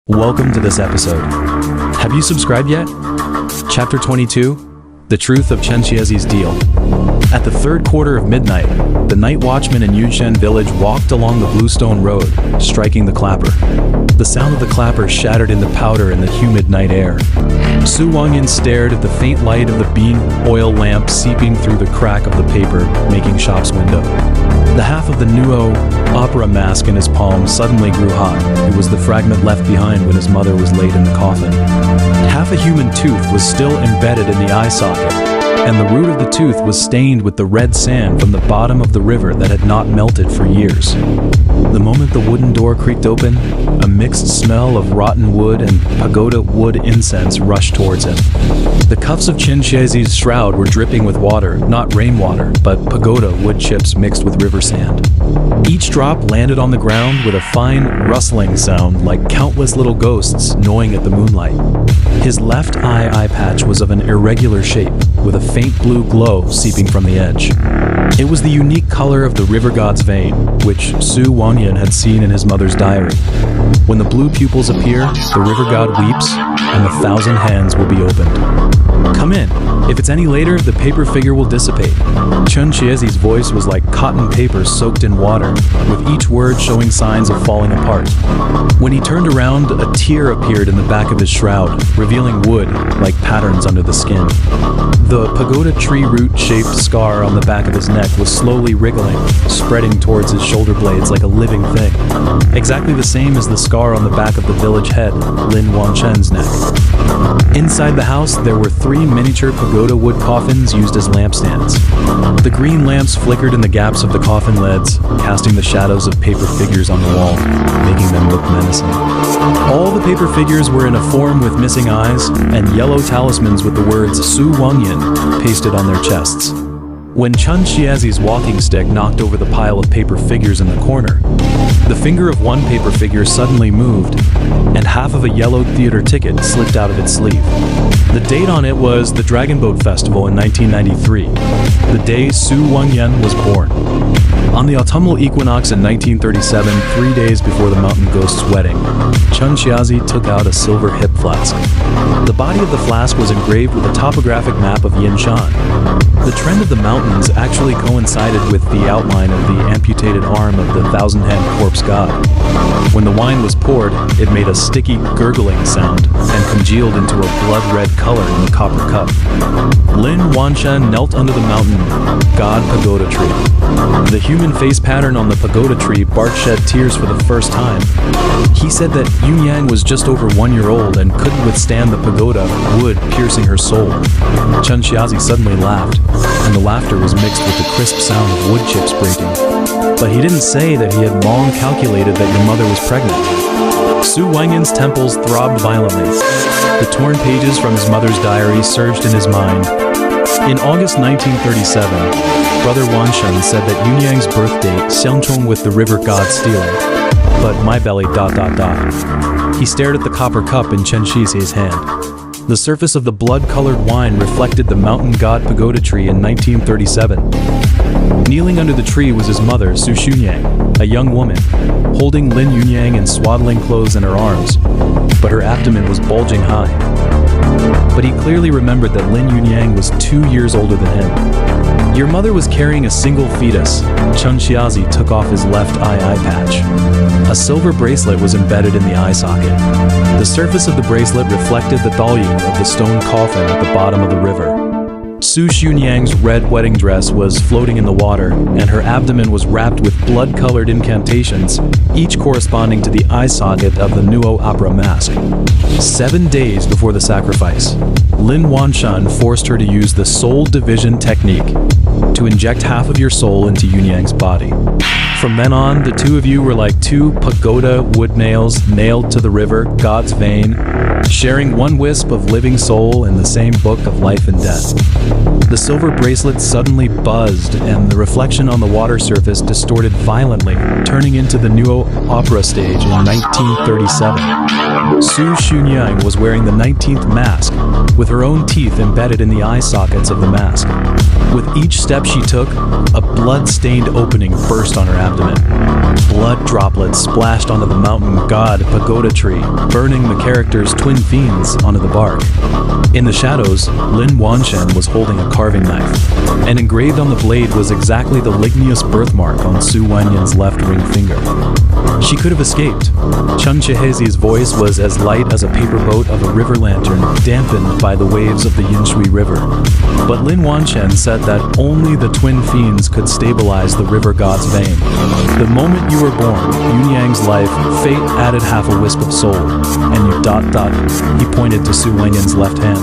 Welcome to this episode. Have you subscribed yet? Chapter 22, The Truth of Chen Xiazi's Deal. At the third quarter of midnight, the night watchman in Yunshen village walked along the Bluestone Road, striking the clapper. The sound of the clapper shattered into powder in the humid night air. Su Wangyan stared at the faint light of the bean oil lamp seeping through the crack of the paper, making shop's window. The half of the Nuo opera mask in his palm suddenly grew hot. It was the fragment left behind when his mother was laid in the coffin. Half a human tooth was still embedded in the eye socket, and the root of the tooth was stained with the red sand from the bottom of the river that had not melted for years. The moment the wooden door creaked open, a mixed smell of rotten wood and pagoda wood incense rushed towards him. The cuffs of Chen Xiazi's shroud were dripping with water, not rainwater, but pagoda wood chips mixed with river sand. Each drop landed on the ground with a fine, rustling sound like countless little ghosts gnawing at the moonlight. His left eye patch was of an irregular shape, with a faint blue glow seeping from the edge. It was the unique color of the river god's vein, which Su Wangyan had seen in his mother's diary. When the blue pupils appear, the river god weeps, and 1,000 hands will be opened. Come in. If it's any later, the paper figure will dissipate. Chen Xiazi's voice was like cotton paper soaked in water, with each word showing signs of falling apart. When he turned around, a tear appeared in the back of his shroud, revealing wood like patterns under the skin. The pagoda tree root-shaped scar on the back of his neck was slowly wriggling, spreading towards his shoulder blades like a living thing. Exactly the same as the scar on the back of the village head, Lin Wanchen's neck. Inside the house, there were 3 miniature pagoda wood coffins used as lampstands. The green lamps flickered in the gaps of the coffin lids, casting the shadows of paper figures on the wall, making them look menacing. All the paper figures were in a form with missing eyes, and yellow talismans with the words Su Wangyan pasted on their chests. When Chen Xiazi's walking stick knocked over the pile of paper figures in the corner, the finger of one paper figure suddenly moved, and half of a yellowed theater ticket slipped out of its sleeve. The date on it was the Dragon Boat Festival in 1993, the day Su Wangyan was born. On the autumnal equinox in 1937, 3 days before the mountain ghost's wedding, Chen Xiazi took out a silver hip flask. The body of the flask was engraved with a topographic map of Yinshan. The trend of the mountains actually coincided with the outline of the amputated arm of the 1,000-hand corpse god. When the wine was poured, it made a sticky, gurgling sound and congealed into a blood-red color in the copper cup. Lin Wanshan knelt under the mountain god pagoda tree. The human face pattern on the pagoda tree, Bart shed tears for the first time. He said that Yunyang was just over 1 year old and couldn't withstand the pagoda wood piercing her soul. Chen Xiazi suddenly laughed, and the laughter was mixed with the crisp sound of wood chips breaking. But he didn't say that he had long calculated that your mother was pregnant. Su Wangyan's temples throbbed violently. The torn pages from his mother's diary surged in his mind. In August 1937, Brother Wanshan said that Yunyang's birth date xiangchong with the river god stealing. But my belly ... He stared at the copper cup in Chen Xiazi's hand. The surface of the blood-colored wine reflected the mountain god pagoda tree in 1937. Kneeling under the tree was his mother, Su Xunyang, a young woman, holding Lin Yunyang in swaddling clothes in her arms, but her abdomen was bulging high. But he clearly remembered that Lin Yunyang was 2 years older than him. Your mother was carrying a single fetus. Chen Xiazi took off his left eye patch. A silver bracelet was embedded in the eye socket. The surface of the bracelet reflected the volume of the stone coffin at the bottom of the river. Su Xunyang's red wedding dress was floating in the water, and her abdomen was wrapped with blood-colored incantations, each corresponding to the eye socket of the Nuo opera mask. 7 days before the sacrifice, Lin Wanshan forced her to use the soul division technique to inject half of your soul into Yunyang's body. From then on, the two of you were like 2 pagoda wood nails nailed to the river god's vein, sharing one wisp of living soul in the same book of life and death. The silver bracelet suddenly buzzed, and the reflection on the water surface distorted violently, turning into the Nuo opera stage in 1937. Su Xunyang was wearing the 19th mask, with her own teeth embedded in the eye sockets of the mask. With each step she took, a blood-stained opening burst on her abdomen. Blood droplets splashed onto the mountain god pagoda tree, burning the character's twin fiends onto the bark. In the shadows, Lin Wanchen was holding a carving knife, and engraved on the blade was exactly the ligneous birthmark on Su Wanyan's left ring finger. She could have escaped. Chen Xiazi's voice was as light as a paper boat of a river lantern, dampened by the waves of the Yinshui River. But Lin Wanchen said that only the twin fiends could stabilize the river god's vein. The moment you were born, Yunyang's life, fate added half a wisp of soul, and you ... He pointed to Su Wanyan's left hand.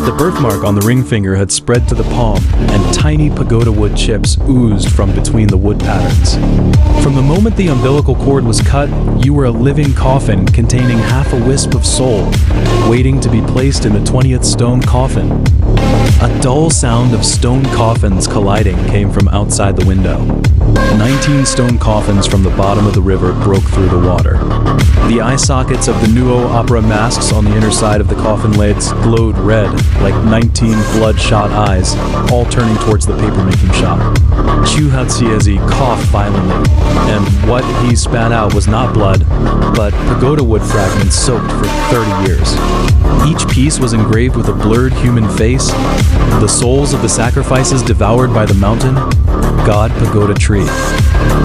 The birthmark on the ring finger had spread to the palm, and tiny pagoda wood chips oozed from between the wood patterns. From the moment the umbilical cord was cut, you were a living coffin containing half a wisp of soul, waiting to be placed in the 20th stone coffin. A dull sound of stone coffins colliding came from outside the window. 19 stone coffins from the bottom of the river broke through the water. The eye sockets of the Nuo opera masks on the inner side of the coffin lids glowed red, like 19 bloodshot eyes, all turning towards the paper-making shop. Xiazi coughed violently, and what he spat out was not blood, but pagoda wood fragments soaked for 30 years. Each piece was engraved with a blurred human face, the souls of the sacrifices devoured by the mountain, god pagoda tree.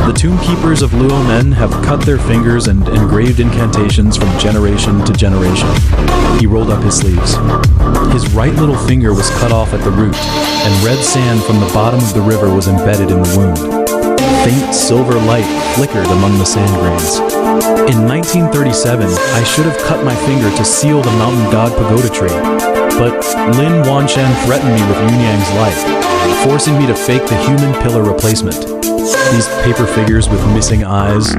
The tomb keepers of Luo men have cut their fingers and engraved incantations from generation to generation. He rolled up his sleeves. His right little finger was cut off at the root, and red sand from the bottom of the river was embedded in the wound. Faint silver light flickered among the sand grains. In 1937, I should have cut my finger to seal the mountain god pagoda tree, but Lin Wanchen threatened me with Yunyang's life, forcing me to fake the human pillar replacement. These paper figures with missing eyes, ...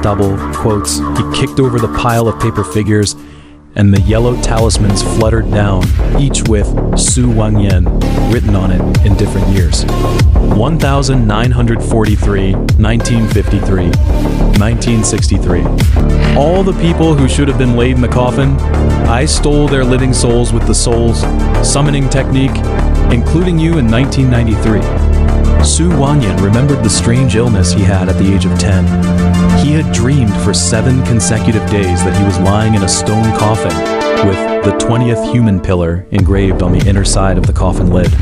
double quotes. He kicked over the pile of paper figures, and the yellow talismans fluttered down, each with Su Wangyan written on it in different years. 1943, 1953, 1963. All the people who should have been laid in the coffin, I stole their living souls with the soul's summoning technique, including you in 1993. Su Wanyan remembered the strange illness he had at the age of 10. He had dreamed for 7 consecutive days that he was lying in a stone coffin with the 20th human pillar engraved on the inner side of the coffin lid.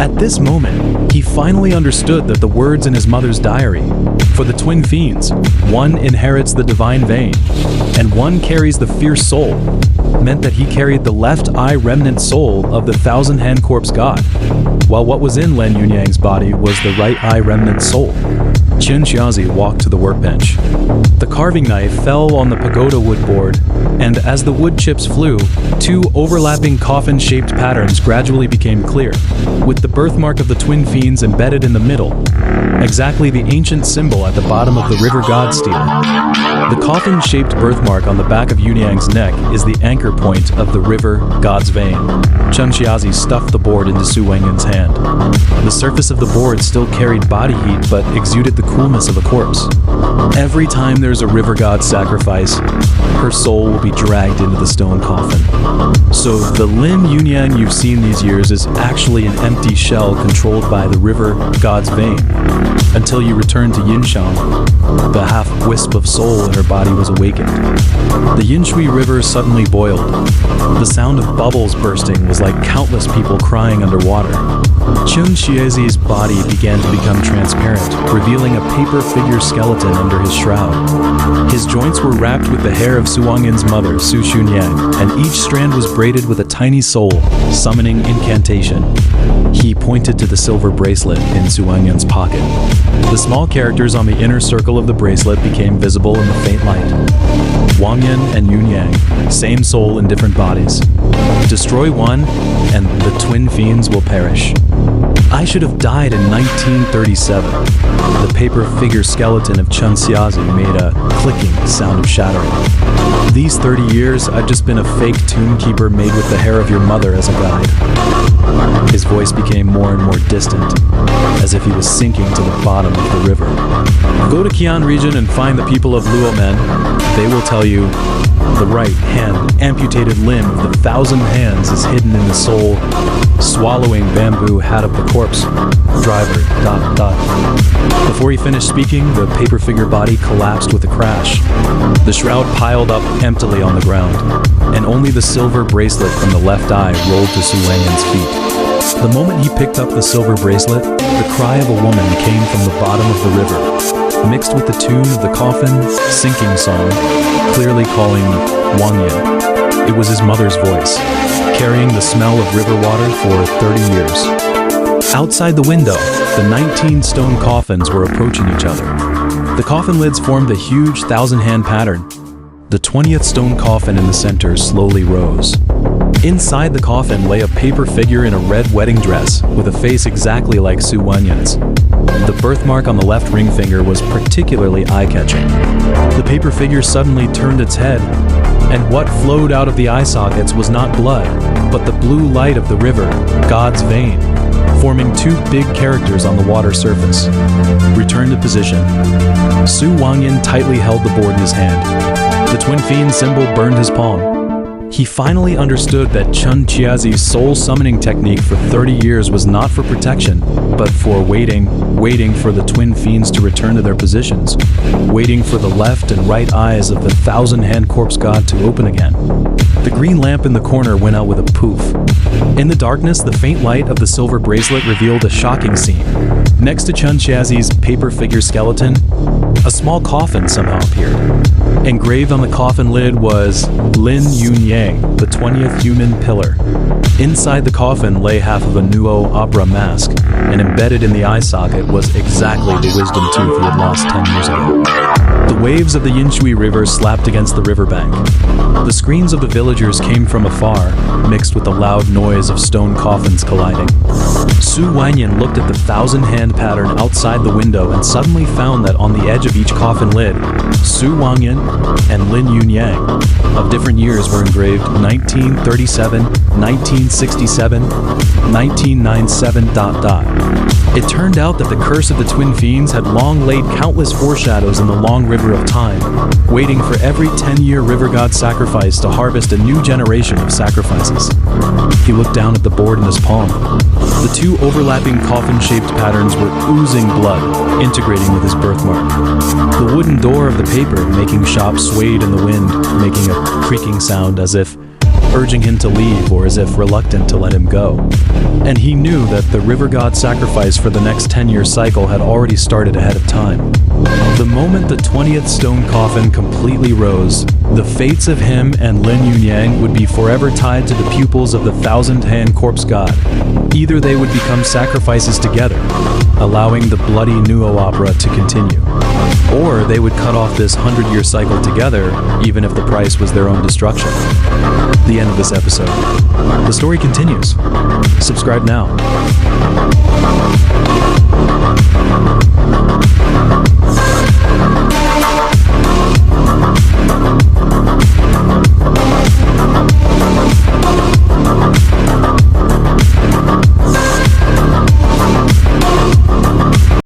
At this moment, he finally understood that the words in his mother's diary, for the twin fiends, one inherits the divine vein, and one carries the fierce soul, meant that he carried the left eye remnant soul of the thousand-hand corpse god, while what was in Lin Yunyang's body was the right eye remnant soul. Chen Xiazi walked to the workbench. The carving knife fell on the pagoda wood board, and as the wood chips flew, 2 overlapping coffin-shaped patterns gradually became clear, with the birthmark of the twin fiends embedded in the middle, exactly the ancient symbol at the bottom of the river god stele. The coffin-shaped birthmark on the back of Yunyang's neck is the anchor point of the river god's vein. Chen Xiazi stuffed the board into Su Wangyan's hand. The surface of the board still carried body heat but exuded the coolness of a corpse. Every time there's a river god sacrifice, her soul will be dragged into the stone coffin. So the Lin Yunyang you've seen these years is actually an empty shell controlled by the river god's vein. Until you return to Yinshan, the half-wisp of soul in her body was awakened. The Yinshui River suddenly boiled. The sound of bubbles bursting was like countless people crying underwater. Chen Xiazi's body began to become transparent, revealing a paper figure skeleton under his shroud. His joints were wrapped with the hair of Su Wangyan's mother, Su Xunyang, and each strand was braided with a tiny soul, summoning incantation. He pointed to the silver bracelet in Su Wangyan's pocket. The small characters on the inner circle of the bracelet became visible in the faint light. Wangyan and Yunyang, same soul in different bodies. Destroy one, and the twin fiends will perish. I should have died in 1937. The paper figure skeleton of Chen Xiazi made a clicking sound of shattering. These 30 30 years, I've just been a fake tomb keeper made with the hair of your mother as a guide." His voice became more and more distant, as if he was sinking to the bottom of the river. "Go to Qian region and find the people of Luomen. They will tell you the right hand amputated limb of the 1,000 hands is hidden in the soul swallowing bamboo hat of the corpse. Driver, ... Before he finished speaking, the paper figure body collapsed with a crash. The shroud piled up emptily on the ground, and only the silver bracelet from the left eye rolled to Su Wanyan's feet. The moment he picked up the silver bracelet, the cry of a woman came from the bottom of the river, mixed with the tune of the coffin sinking song, clearly calling Wang Yin. It was his mother's voice, carrying the smell of river water for 30 years. Outside the window, the 19 stone coffins were approaching each other. The coffin lids formed a huge 1,000-hand pattern. The 20th stone coffin in the center slowly rose. Inside the coffin lay a paper figure in a red wedding dress, with a face exactly like Su Wanyan's. The birthmark on the left ring finger was particularly eye-catching. The paper figure suddenly turned its head, and what flowed out of the eye sockets was not blood, but the blue light of the river, God's vein, forming two big characters on the water surface. Return to position. Su Wangyan tightly held the board in his hand. The twin fiend symbol burned his palm. He finally understood that Chen Xiazi's soul summoning technique for 30 years was not for protection, but for waiting for the twin fiends to return to their positions, waiting for the left and right eyes of the 1,000-hand corpse god to open again. The green lamp in the corner went out with a poof. In the darkness, the faint light of the silver bracelet revealed a shocking scene. Next to Chen Xiazi's paper figure skeleton, a small coffin somehow appeared. Engraved on the coffin lid was Lin Yunyang, the 20th human pillar. Inside the coffin lay half of a Nuo opera mask, and embedded in the eye socket was exactly the wisdom tooth he had lost 10 years ago. The waves of the Yinshui River slapped against the riverbank. The screams of the villagers came from afar, mixed with the loud noise of stone coffins colliding. Su Wanyan looked at the 1,000-hand pattern outside the window and suddenly found that on the edge of each coffin lid, Su Wangyan and Lin Yunyang of different years were engraved 1937, 1967, 1997... It turned out that the curse of the twin fiends had long laid countless foreshadows in the long river of time, waiting for every 10-year river god sacrifice to harvest a new generation of sacrifices. He looked down at the board in his palm. The two overlapping coffin-shaped patterns were oozing blood, integrating with his birthmark. The wooden door of the paper making shop swayed in the wind, making a creaking sound as if urging him to leave or as if reluctant to let him go. And he knew that the river god sacrifice for the next 10-year cycle had already started ahead of time. The moment the 20th stone coffin completely rose, the fates of him and Lin Yunyang would be forever tied to the pupils of the 1,000-hand corpse god. Either they would become sacrifices together, allowing the bloody Nuo opera to continue, or they would cut off this 100-year cycle together, even if the price was their own destruction. The end of this episode. The story continues. Subscribe now.